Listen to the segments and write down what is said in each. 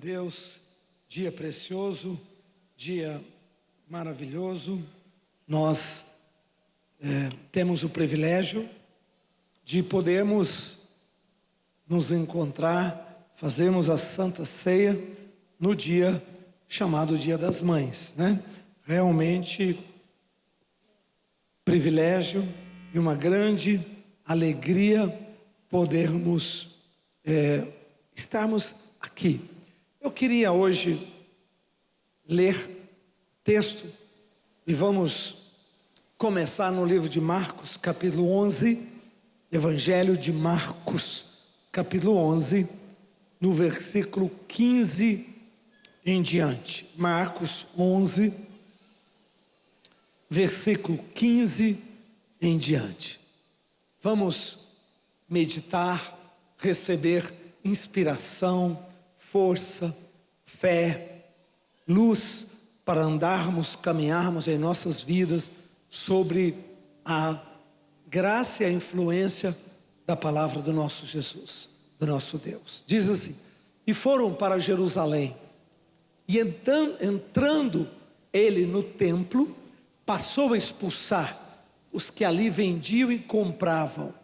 Deus, dia precioso, dia maravilhoso. Nós temos o privilégio de podermos nos encontrar, fazermos a Santa Ceia no dia chamado Dia das Mães, né? Realmente privilégio e uma grande alegria podermos estarmos aqui. Eu queria hoje ler texto e vamos começar no livro de Marcos, capítulo 11, Evangelho de Marcos, capítulo 11, no versículo 15 em diante. Marcos 11, versículo 15 em diante. Vamos meditar, receber inspiração, força, fé, luz para andarmos, caminharmos em nossas vidas sobre a graça e a influência da palavra do nosso Jesus, do nosso Deus. Diz assim: e foram para Jerusalém, e entrando ele no templo, passou a expulsar os que ali vendiam e compravam,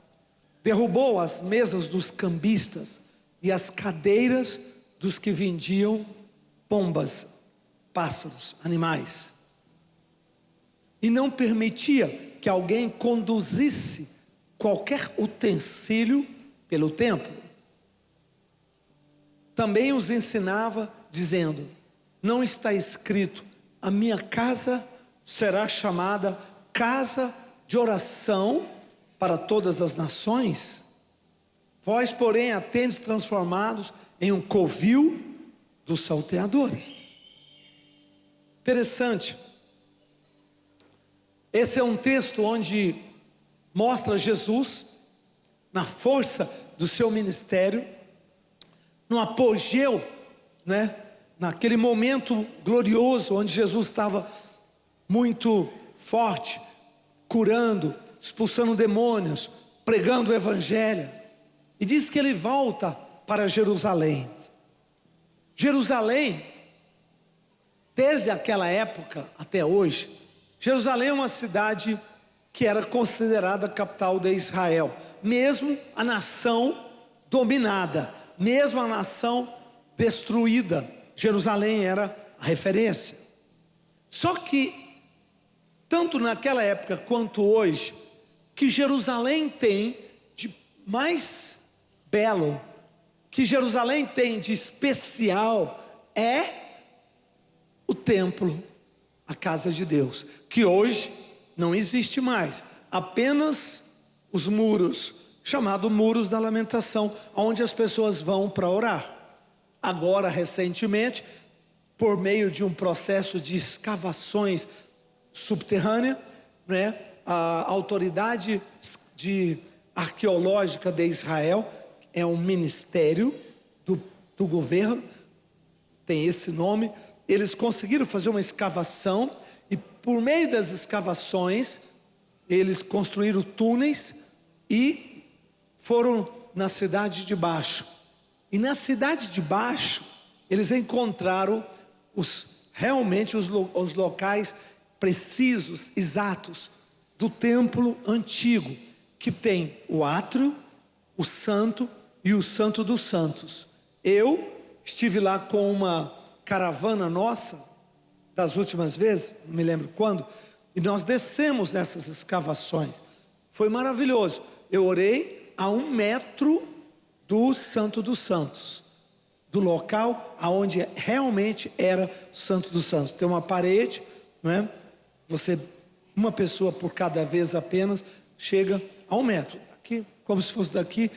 derrubou as mesas dos cambistas e as cadeiras dos que vendiam pombas, pássaros, animais, e não permitia que alguém conduzisse qualquer utensílio pelo templo. Também os ensinava dizendo: não está escrito, a minha casa será chamada casa de oração para todas as nações? Vós, porém, a tendes transformados em um covil dos salteadores. Interessante. Esse é um texto onde mostra Jesus na força do seu ministério, no apogeu, né? Naquele momento glorioso onde Jesus estava muito forte, curando, expulsando demônios, pregando o evangelho. E diz que ele volta para Jerusalém. Jerusalém, desde aquela época até hoje, Jerusalém é uma cidade que era considerada a capital de Israel. Mesmo a nação dominada, mesmo a nação destruída, Jerusalém era a referência. Só que, tanto naquela época quanto hoje, que Jerusalém tem de mais belo, que Jerusalém tem de especial, é o templo, a casa de Deus, que hoje não existe mais, apenas os muros, chamados muros da lamentação, onde as pessoas vão para orar. Agora, recentemente, por meio de um processo de escavações subterrânea, né, a autoridade arqueológica de Israel, é um ministério do governo, tem esse nome. Eles conseguiram fazer uma escavação, e por meio das escavações eles construíram túneis e foram na cidade de baixo. E na cidade de baixo eles encontraram realmente os locais precisos, exatos do templo antigo, que tem o átrio, o santo e o santo dos santos. Eu estive lá com uma caravana nossa, das últimas vezes, não me lembro quando, e nós descemos nessas escavações. Foi maravilhoso. Eu orei a 1 metro do Santo dos Santos, do local aonde realmente era o Santo dos Santos. Tem uma parede, não é? Uma pessoa por cada vez apenas chega a 1 metro, aqui, como se fosse daqui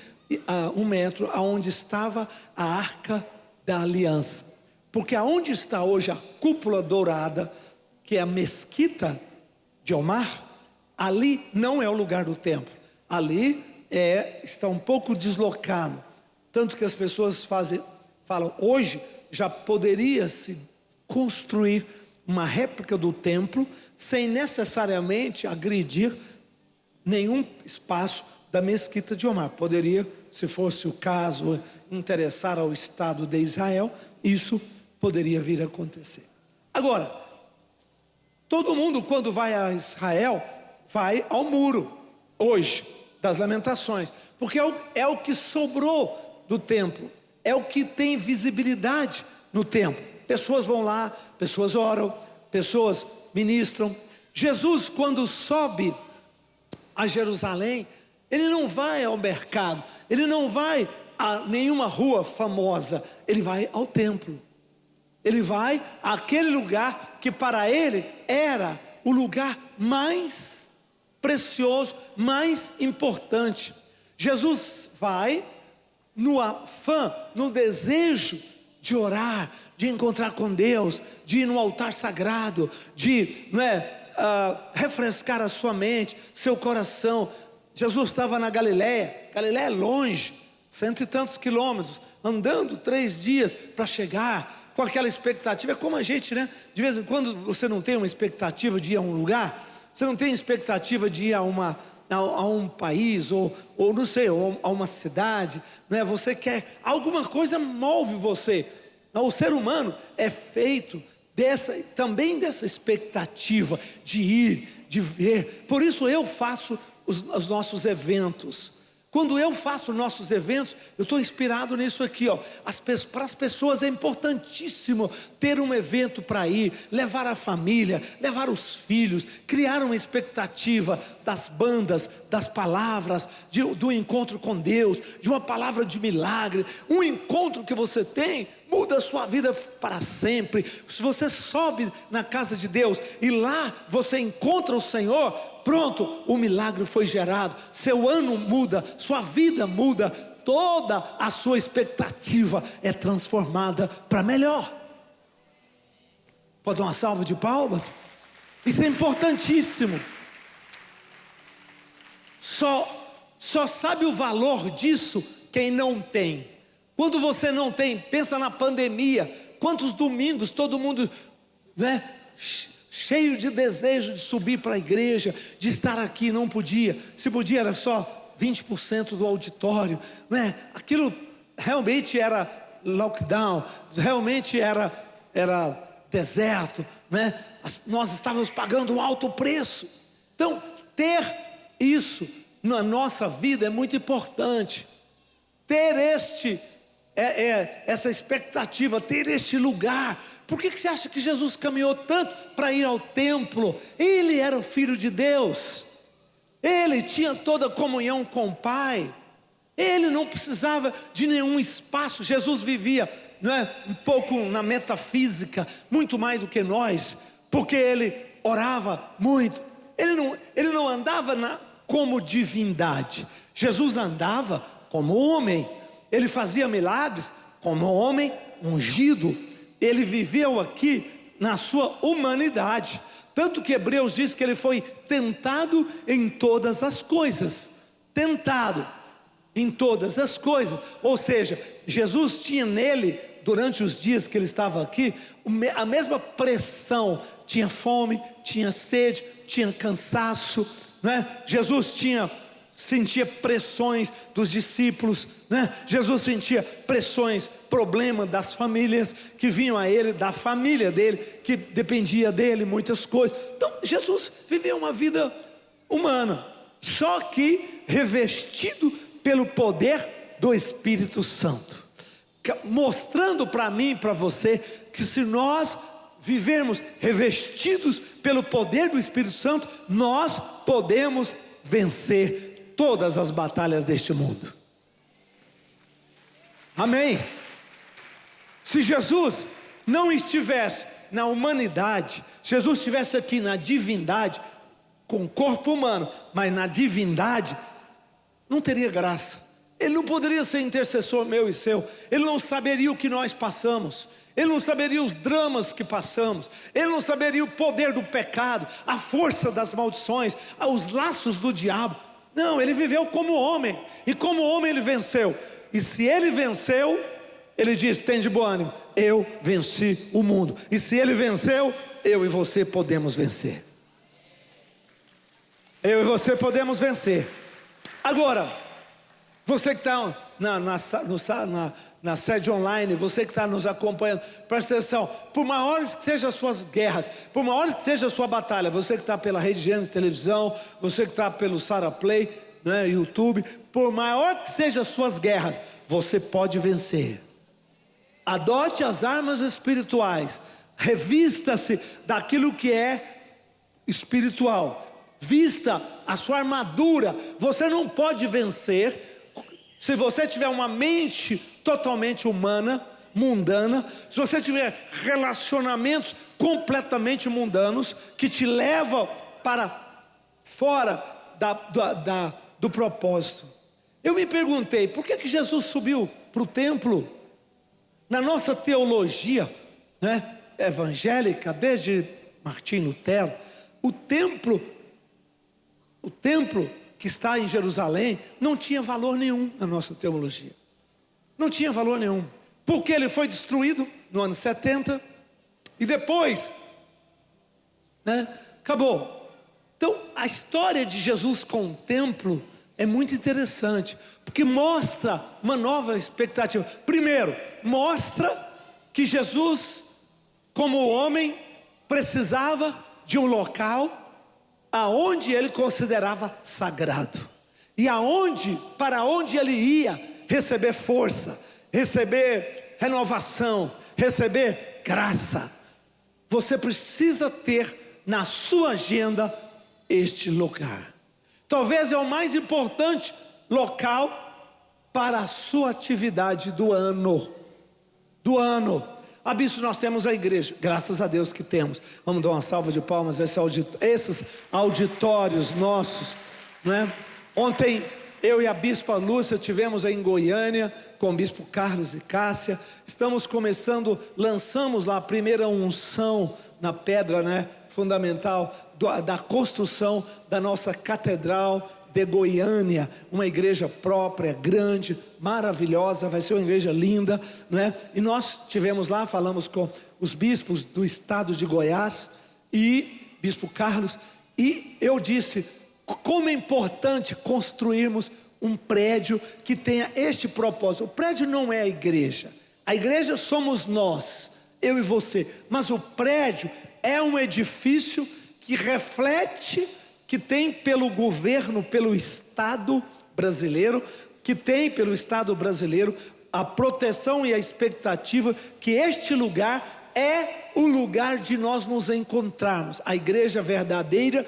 a 1 metro, aonde estava a Arca da Aliança. Porque aonde está hoje a cúpula dourada, que é a mesquita de Omar, ali não é o lugar do templo. Ali está um pouco deslocado. Tanto que as pessoas falam, hoje já poderia se construir uma réplica do templo, sem necessariamente agredir nenhum espaço da mesquita de Omar. Poderia, se fosse o caso, interessar ao Estado de Israel, isso poderia vir a acontecer. Agora, todo mundo quando vai a Israel, vai ao muro, hoje, das lamentações, porque é o que sobrou do templo, é o que tem visibilidade no templo. Pessoas vão lá, pessoas oram, pessoas ministram. Jesus, quando sobe a Jerusalém, ele não vai ao mercado, ele não vai a nenhuma rua famosa, ele vai ao templo. Ele vai àquele lugar que para ele era o lugar mais precioso, mais importante. Jesus vai no afã, no desejo de orar, de encontrar com Deus, de ir no altar sagrado, de refrescar a sua mente, seu coração. Jesus estava na Galiléia. Galiléia é longe, 100 e tantos quilômetros, andando 3 dias para chegar, com aquela expectativa. É como a gente, né? De vez em quando você não tem uma expectativa de ir a um lugar, você não tem expectativa de ir a um país, ou não sei, ou a uma cidade, né? Você quer, alguma coisa move você. O ser humano é feito também dessa expectativa de ir, de ver. Por isso eu faço os nossos eventos. Quando eu faço nossos eventos, eu estou inspirado nisso aqui, ó. Para as pessoas é importantíssimo ter um evento para ir, levar a família, levar os filhos, criar uma expectativa das bandas, das palavras, do encontro com Deus, de uma palavra de milagre. Um encontro que você tem muda a sua vida para sempre. Se você sobe na casa de Deus e lá você encontra o Senhor, pronto, o milagre foi gerado. Seu ano muda, sua vida muda, toda a sua expectativa é transformada para melhor. Pode dar uma salva de palmas? Isso é importantíssimo. Só sabe o valor disso quem não tem. Quando você não tem, pensa na pandemia, quantos domingos todo mundo, né, cheio de desejo de subir para a igreja, de estar aqui, não podia. Se podia era só 20% do auditório, né? Aquilo realmente era lockdown, realmente era deserto, né? Nós estávamos pagando um alto preço. Então ter isso na nossa vida é muito importante. Ter essa expectativa, ter este lugar. Por que você acha que Jesus caminhou tanto para ir ao templo? Ele era o Filho de Deus, ele tinha toda a comunhão com o Pai, ele não precisava de nenhum espaço. Jesus vivia, um pouco na metafísica, muito mais do que nós, porque ele orava muito. Ele não andava como divindade. Jesus andava como homem. Ele fazia milagres como homem ungido. Ele viveu aqui na sua humanidade. Tanto que Hebreus diz que ele foi tentado em todas as coisas. Tentado em todas as coisas. Ou seja, Jesus tinha nele, durante os dias que ele estava aqui, a mesma pressão. Tinha fome, tinha sede, tinha cansaço, né? Jesus sentia pressões dos discípulos, né? Jesus sentia pressões, problemas das famílias que vinham a ele, da família dele, que dependia dele, muitas coisas. Então Jesus viveu uma vida humana, só que revestido pelo poder do Espírito Santo, mostrando para mim e para você que se nós vivermos revestidos pelo poder do Espírito Santo, nós podemos vencer todas as batalhas deste mundo. Amém? Se Jesus não estivesse na humanidade, Jesus estivesse aqui na divindade, com o corpo humano, mas na divindade, não teria graça. Ele não poderia ser intercessor meu e seu. Ele não saberia o que nós passamos. Ele não saberia os dramas que passamos. Ele não saberia o poder do pecado, a força das maldições, os laços do diabo. Não, ele viveu como homem. E como homem ele venceu. E se ele venceu, ele diz: tem de bom ânimo, eu venci o mundo. E se ele venceu, eu e você podemos vencer. Eu e você podemos vencer. Agora, você que está na sede online, você que está nos acompanhando, presta atenção, por maiores que sejam as suas guerras, por maiores que seja a sua batalha, você que está pela Rede Gênesis Televisão, você que está pelo Sara Play, né, YouTube, por maior que sejam as suas guerras, você pode vencer. Adote as armas espirituais, revista-se daquilo que é espiritual, vista a sua armadura. Você não pode vencer se você tiver uma mente totalmente humana, mundana, se você tiver relacionamentos completamente mundanos, que te levam para fora do propósito. Eu me perguntei, por que Jesus subiu para o templo? Na nossa teologia, né, evangélica, desde Martim Lutero, o templo que está em Jerusalém não tinha valor nenhum na nossa teologia. Não tinha valor nenhum, porque ele foi destruído no ano 70 e depois, né, acabou. Então a história de Jesus com o templo é muito interessante, porque mostra uma nova expectativa. Primeiro, mostra que Jesus, como homem, precisava de um local aonde ele considerava sagrado, e para onde ele ia receber força, receber renovação, receber graça. Você precisa ter na sua agenda este lugar. Talvez é o mais importante local para a sua atividade do ano. Bispo, nós temos a igreja, graças a Deus que temos. Vamos dar uma salva de palmas a esses auditórios nossos, né? Ontem eu e a Bispa Lúcia tivemos aí em Goiânia com o Bispo Carlos e Cássia. Estamos lançamos lá a primeira unção na pedra, né, fundamental da construção da nossa catedral de Goiânia, uma igreja própria, grande, maravilhosa, vai ser uma igreja linda, né? E nós tivemos lá, falamos com os bispos do estado de Goiás e Bispo Carlos, e eu disse como é importante construirmos um prédio que tenha este propósito. O prédio não é a igreja somos nós, eu e você, mas o prédio é um edifício que reflete, que tem pelo governo, pelo Estado brasileiro, a proteção e a expectativa que este lugar é o lugar de nós nos encontrarmos, a igreja verdadeira,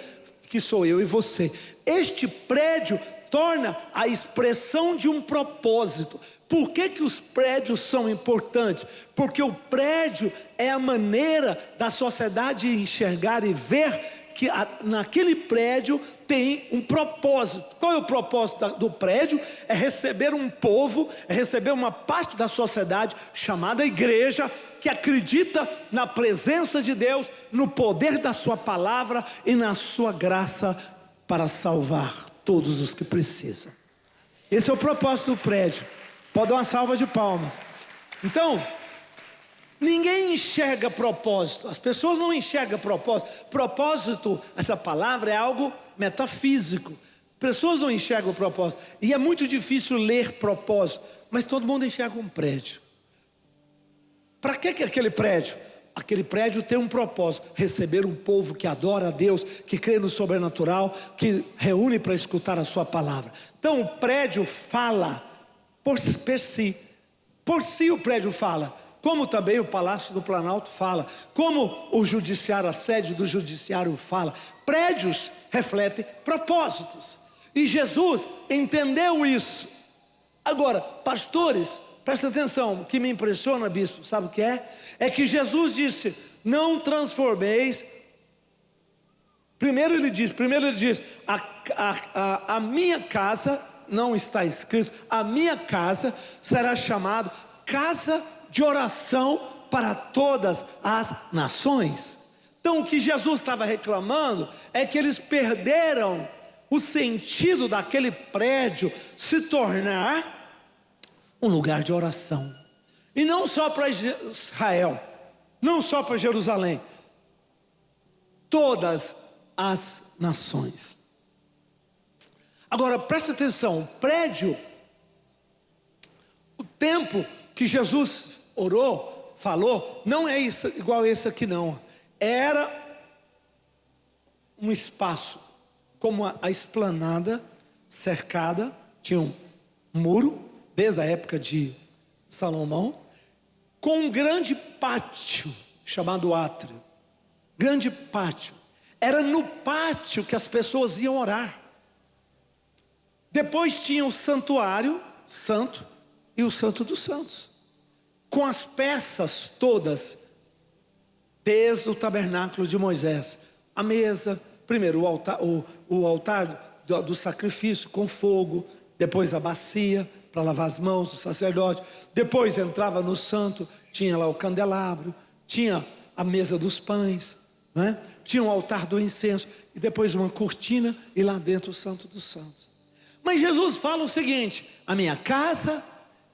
que sou eu e você. Este prédio torna a expressão de um propósito. Por que os prédios são importantes? Porque o prédio é a maneira da sociedade enxergar e ver que naquele prédio tem um propósito. Qual é o propósito do prédio? É receber um povo, é receber uma parte da sociedade chamada igreja, que acredita na presença de Deus, no poder da sua palavra e na sua graça para salvar todos os que precisam. Esse é o propósito do prédio. Pode dar uma salva de palmas. Então, ninguém enxerga propósito, as pessoas não enxergam propósito. Propósito, essa palavra é algo metafísico. Pessoas não enxergam propósito, e é muito difícil ler propósito, mas todo mundo enxerga um prédio. Para que aquele prédio? Aquele prédio tem um propósito: receber um povo que adora a Deus, que crê no sobrenatural, que reúne para escutar a sua palavra. Então o prédio fala por si o prédio fala, como também o Palácio do Planalto fala, como o judiciário, a sede do judiciário fala. Prédios refletem propósitos, e Jesus entendeu isso. Agora, pastores, presta atenção, o que me impressiona, bispo, sabe o que é? É que Jesus disse: não transformeis. Primeiro ele diz, a minha casa, não está escrito, a minha casa será chamada casa de oração para todas as nações. Então o que Jesus estava reclamando é que eles perderam o sentido daquele prédio se tornar um lugar de oração. E não só para Israel, não só para Jerusalém, todas as nações. Agora presta atenção, o prédio, o templo que Jesus orou, falou, não é isso, igual esse aqui não. Era um espaço, como a esplanada cercada, tinha um muro, desde a época de Salomão, com um grande pátio, chamado átrio. Grande pátio. Era no pátio que as pessoas iam orar. Depois tinha o santuário santo e o santo dos santos, com as peças todas, desde o tabernáculo de Moisés, a mesa, primeiro o altar do sacrifício com fogo, depois a bacia para lavar as mãos do sacerdote, depois entrava no santo, tinha lá o candelabro, tinha a mesa dos pães, né? Tinha o altar do incenso, e depois uma cortina, e lá dentro o santo dos santos. Mas Jesus fala o seguinte: a minha casa,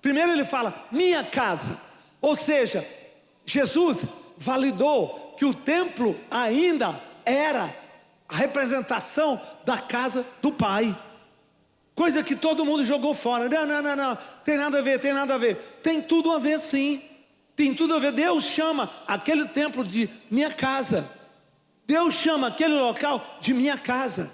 primeiro ele fala minha casa, ou seja, Jesus validou que o templo ainda era a representação da casa do Pai, coisa que todo mundo jogou fora. Não, tem nada a ver, tem tudo a ver sim, tem tudo a ver. Deus chama aquele templo de minha casa, Deus chama aquele local de minha casa,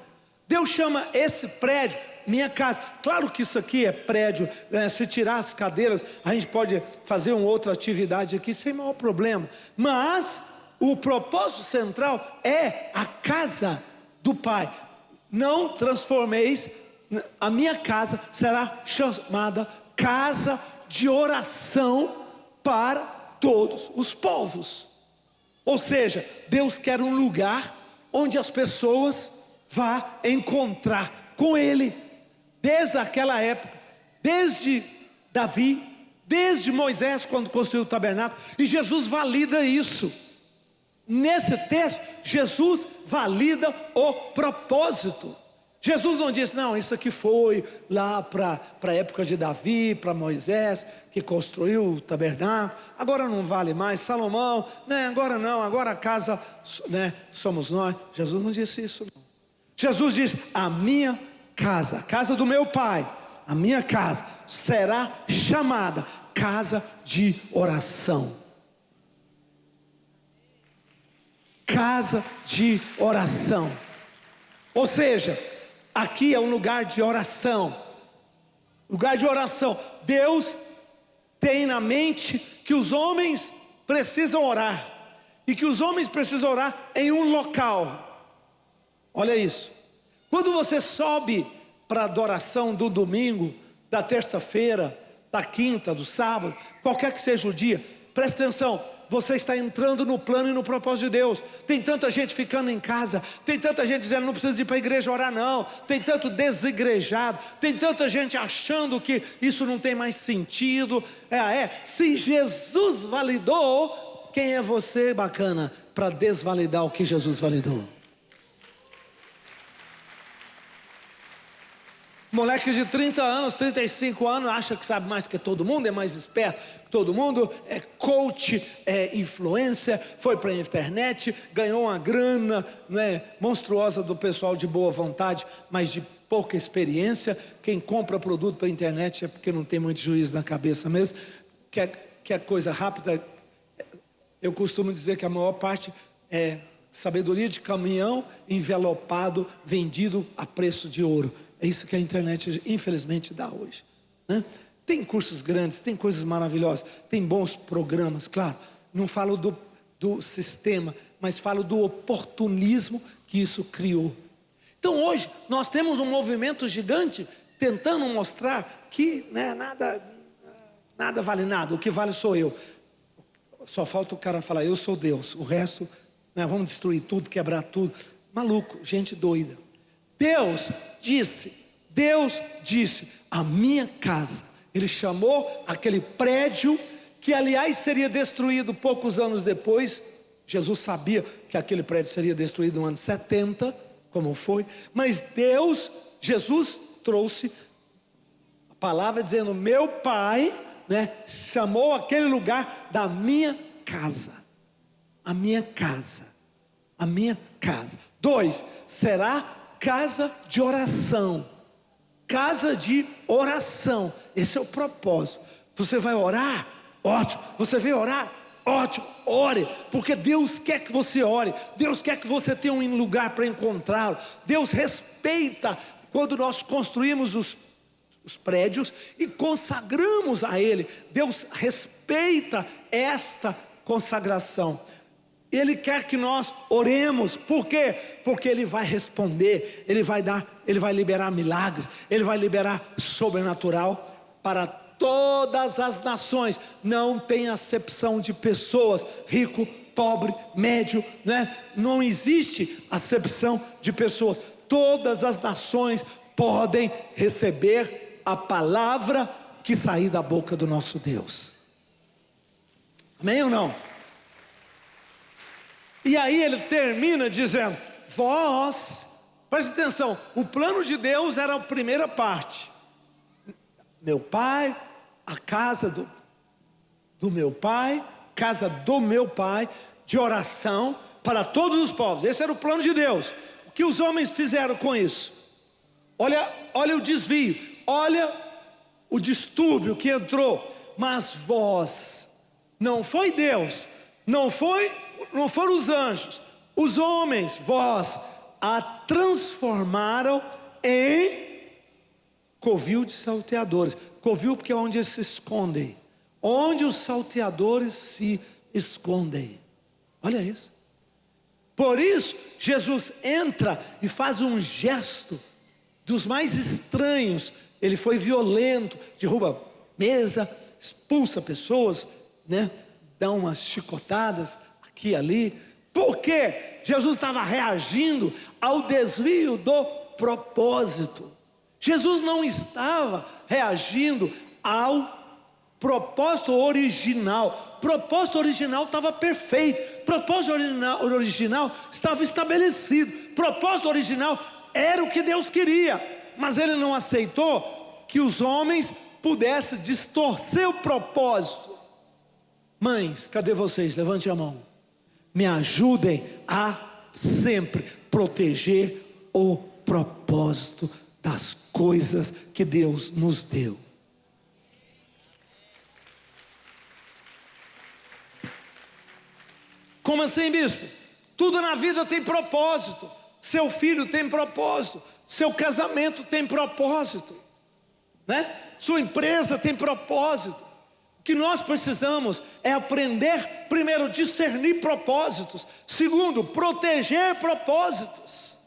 Deus chama esse prédio minha casa. Claro que isso aqui é prédio, né? Se tirar as cadeiras, a gente pode fazer uma outra atividade aqui sem maior problema, mas o propósito central é a casa do Pai. Não transformeis, a minha casa será chamada casa de oração para todos os povos. Ou seja, Deus quer um lugar onde as pessoas vão encontrar com Ele. Desde aquela época, desde Davi, desde Moisés quando construiu o tabernáculo, e Jesus valida isso. Nesse texto, Jesus valida o propósito. Jesus não disse, não, isso aqui foi lá para a época de Davi, para Moisés, que construiu o tabernáculo, agora não vale mais. Salomão, né, agora não, agora a casa, né, somos nós. Jesus não disse isso não. Jesus disse, a minha casa, a casa do meu Pai, a minha casa será chamada casa de oração. Casa de oração. Ou seja, aqui é um lugar de oração. Lugar de oração. Deus tem na mente que os homens precisam orar, e que os homens precisam orar em um local. Olha isso. Quando você sobe para a adoração do domingo, da terça-feira, da quinta, do sábado, qualquer que seja o dia, presta atenção, você está entrando no plano e no propósito de Deus. Tem tanta gente ficando em casa, tem tanta gente dizendo não precisa ir para a igreja orar não, tem tanto desigrejado, tem tanta gente achando que isso não tem mais sentido. Se Jesus validou, quem é você, bacana, para desvalidar o que Jesus validou? Moleque de 30 anos, 35 anos, acha que sabe mais que todo mundo, é mais esperto que todo mundo, é coach, é influencer, foi para a internet, ganhou uma grana, né, monstruosa do pessoal de boa vontade, mas de pouca experiência. Quem compra produto para a internet é porque não tem muito juízo na cabeça mesmo, quer coisa rápida. Eu costumo dizer que a maior parte é sabedoria de caminhão envelopado, vendido a preço de ouro. É isso que a internet infelizmente dá hoje, né? Tem cursos grandes, tem coisas maravilhosas, tem bons programas, claro. Não falo do sistema, mas falo do oportunismo que isso criou. Então hoje nós temos um movimento gigante tentando mostrar que, né, nada vale nada, o que vale sou eu. Só falta o cara falar, eu sou Deus, o resto, né, vamos destruir tudo, quebrar tudo. Maluco, gente doida. Deus disse, a minha casa. Ele chamou aquele prédio, que aliás seria destruído poucos anos depois. Jesus sabia que aquele prédio seria destruído no ano 70, como foi. Mas Jesus trouxe a palavra dizendo, meu Pai, né, chamou aquele lugar da minha casa. A minha casa. A minha casa. 2, será casa de oração. Casa de oração. Esse é o propósito. Você vai orar? Ótimo. Você veio orar? Ótimo. Ore, porque Deus quer que você ore. Deus quer que você tenha um lugar para encontrá-lo. Deus respeita quando nós construímos os prédios e consagramos a Ele. Deus respeita esta consagração. Ele quer que nós oremos. Por quê? Porque Ele vai responder. Ele vai liberar milagres. Ele vai liberar sobrenatural para todas as nações. Não tem acepção de pessoas, rico, pobre, médio, né? Não existe acepção de pessoas. Todas as nações podem receber a palavra que sair da boca do nosso Deus. Amém ou não? E aí ele termina dizendo: vós, preste atenção, o plano de Deus era a primeira parte. Meu pai, a casa do meu pai, casa do meu pai, de oração para todos os povos. Esse era o plano de Deus. O que os homens fizeram com isso? Olha o desvio, olha o distúrbio que entrou. Mas vós, não foi Deus, não foram os anjos, os homens, vós a transformaram em covil de salteadores. Covil porque é onde eles se escondem, onde os salteadores se escondem. Olha isso. Por isso Jesus entra e faz um gesto dos mais estranhos. Ele foi violento, derruba mesa, expulsa pessoas, né? Dá umas chicotadas aqui e ali. Por quê? Jesus estava reagindo ao desvio do propósito. Jesus não estava reagindo ao propósito original. O propósito original estava perfeito. O propósito original estava estabelecido. O propósito original era o que Deus queria. Mas Ele não aceitou que os homens pudessem distorcer o propósito. Mães, cadê vocês? Levante a mão. Me ajudem a sempre proteger o propósito das coisas que Deus nos deu. Como assim, bispo? Tudo na vida tem propósito. Seu filho tem propósito. Seu casamento tem propósito, né? Sua empresa tem propósito. O que nós precisamos é aprender, primeiro, discernir propósitos. Segundo, proteger propósitos.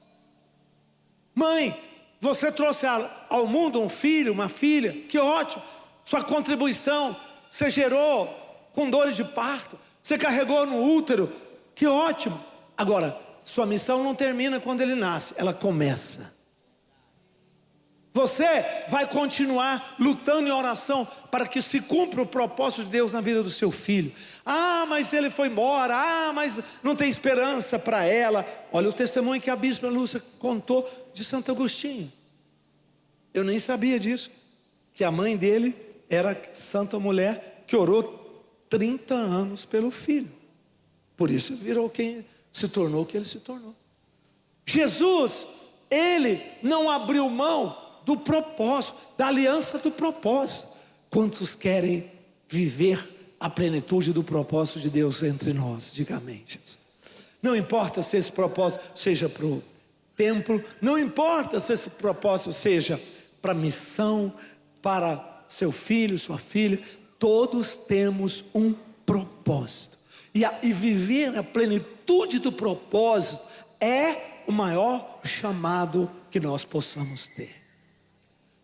Mãe, você trouxe ao mundo um filho, uma filha, que ótimo. Sua contribuição, você gerou com dores de parto, você carregou no útero, que ótimo. Agora, sua missão não termina quando ele nasce, ela começa. Você vai continuar lutando em oração para que se cumpra o propósito de Deus na vida do seu filho. Ah, mas ele foi embora. Ah, mas não tem esperança para ela. Olha o testemunho que a bispa Lúcia contou de Santo Agostinho. Eu nem sabia disso, que a mãe dele era santa mulher que orou 30 anos pelo filho. Por isso virou quem se tornou o que ele se tornou. Jesus, ele não abriu mão do propósito, da aliança do propósito. Quantos querem viver a plenitude do propósito de Deus entre nós? Diga amém, Jesus. Não importa se esse propósito seja para o templo, não importa se esse propósito seja para missão, para seu filho, sua filha, todos temos um propósito. E viver a plenitude do propósito é o maior chamado que nós possamos ter.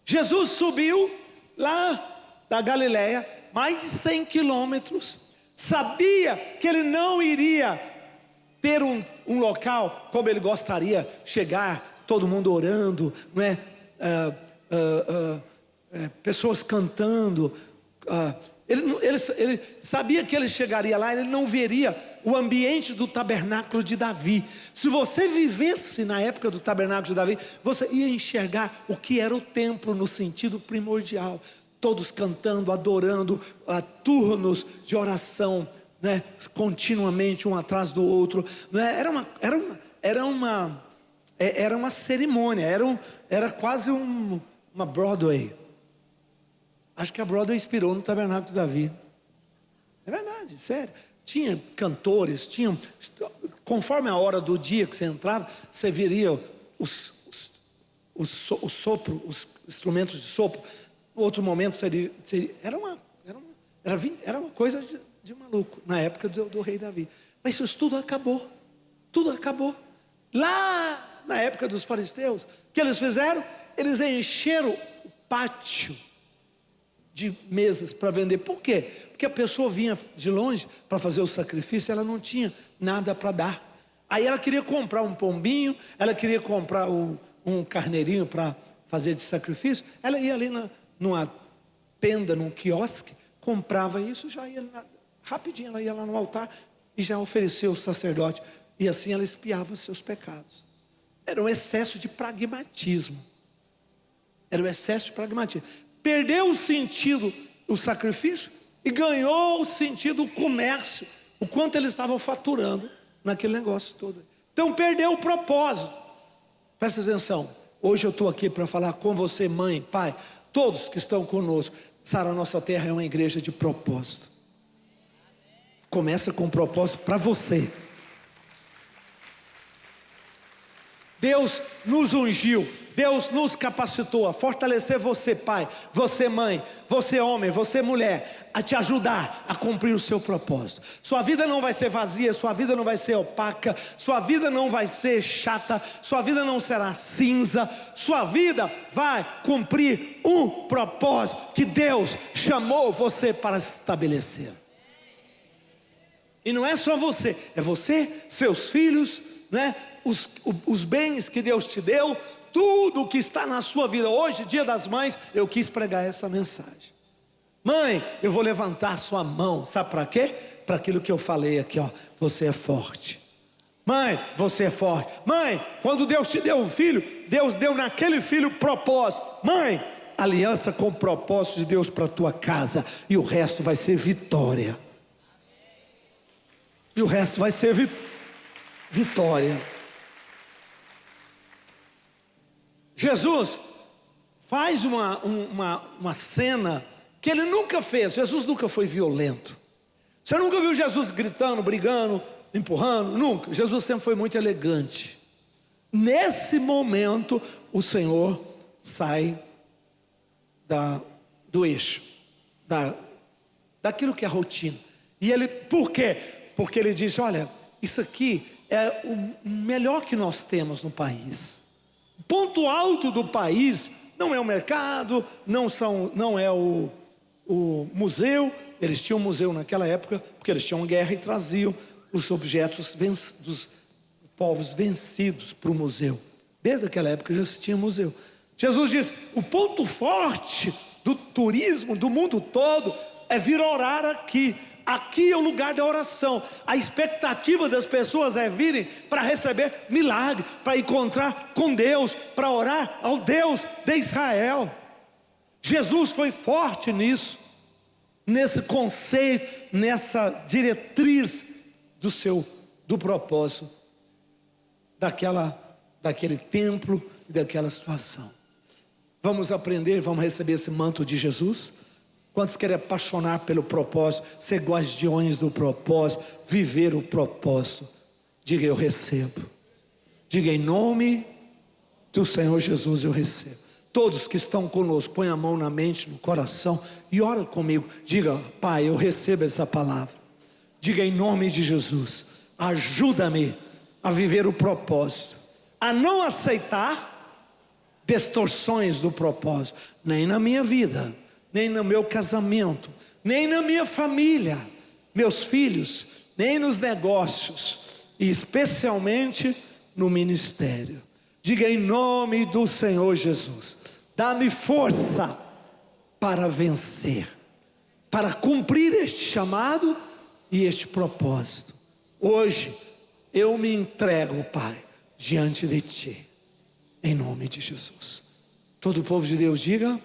Jesus subiu lá da Galileia, mais de 100 quilômetros, sabia que ele não iria ter um local como ele gostaria, chegar, todo mundo orando, não é? Pessoas cantando. Ele sabia que ele chegaria lá, ele não veria o ambiente do tabernáculo de Davi. Se você vivesse na época do tabernáculo de Davi, você ia enxergar o que era o templo no sentido primordial. Todos cantando, adorando, turnos de oração, né? Continuamente um atrás do outro, né? Era uma cerimônia, era quase uma Broadway. Acho que a Broadway inspirou no Tabernáculo de Davi. É verdade, sério. Tinha cantores, conforme a hora do dia que você entrava, você viria o sopro, os instrumentos de sopro. No outro momento era uma coisa de maluco, na época do rei Davi. Mas isso tudo acabou. Tudo acabou. Lá na época dos fariseus, o que eles fizeram? Eles encheram o pátio de mesas para vender. Por quê? Porque a pessoa vinha de longe para fazer o sacrifício, ela não tinha nada para dar. Aí ela queria comprar um pombinho, ela queria comprar um carneirinho para fazer de sacrifício. Ela ia ali numa tenda, num quiosque, comprava isso, já ia rapidinho, ela ia lá no altar e já oferecia ao sacerdote. E assim ela expiava os seus pecados. Era um excesso de pragmatismo. Perdeu o sentido o sacrifício e ganhou o sentido o comércio, o quanto eles estavam faturando naquele negócio todo. Então perdeu o propósito. Presta atenção, hoje eu estou aqui para falar com você, mãe, pai, todos que estão conosco. Sara Nossa Terra é uma igreja de propósito. Começa com um propósito para você. Deus nos ungiu, Deus nos capacitou a fortalecer você, pai, você, mãe, você, homem, você, mulher, a te ajudar a cumprir o seu propósito. Sua vida não vai ser vazia, sua vida não vai ser opaca, sua vida não vai ser chata, sua vida não será cinza, sua vida vai cumprir um propósito que Deus chamou você para estabelecer. E não é só você, é você, seus filhos, né? Os bens que Deus te deu, tudo que está na sua vida. Hoje, dia das mães, eu quis pregar essa mensagem. Mãe, eu vou levantar sua mão, sabe para quê? Para aquilo que eu falei aqui, ó. Você é forte. Mãe, você é forte. Mãe, quando Deus te deu um filho, Deus deu naquele filho propósito. Mãe, aliança com o propósito de Deus para a tua casa, e o resto vai ser vitória. E o resto vai ser vitória. Jesus faz uma cena que ele nunca fez. Jesus nunca foi violento. Você nunca viu Jesus gritando, brigando, empurrando? Nunca. Jesus sempre foi muito elegante. Nesse momento, o Senhor sai do eixo, daquilo que é rotina. E ele, por quê? Porque ele disse: olha, isso aqui é o melhor que nós temos no país. O ponto alto do país não é o mercado, não é o museu. Eles tinham um museu naquela época, porque eles tinham guerra e traziam os objetos dos povos vencidos para o museu. Desde aquela época já se tinha museu. Jesus diz: o ponto forte do turismo do mundo todo é vir orar aqui. Aqui é o lugar da oração. A expectativa das pessoas é virem para receber milagre, para encontrar com Deus, para orar ao Deus de Israel. Jesus foi forte nisso, nesse conceito, nessa diretriz do propósito daquele templo e daquela situação. Vamos aprender, vamos receber esse manto de Jesus. Quantos querem apaixonar pelo propósito, ser guardiões do propósito, viver o propósito? Diga: eu recebo. Diga: em nome do Senhor Jesus eu recebo. Todos que estão conosco, põe a mão na mente, no coração e ora comigo. Diga: Pai, eu recebo essa palavra. Diga: em nome de Jesus, ajuda-me a viver o propósito, a não aceitar distorções do propósito, nem na minha vida, nem no meu casamento, nem na minha família, meus filhos, nem nos negócios, e especialmente no ministério. Diga: em nome do Senhor Jesus, dá-me força para vencer, para cumprir este chamado e este propósito. Hoje eu me entrego, Pai, diante de Ti, em nome de Jesus. Todo o povo de Deus diga: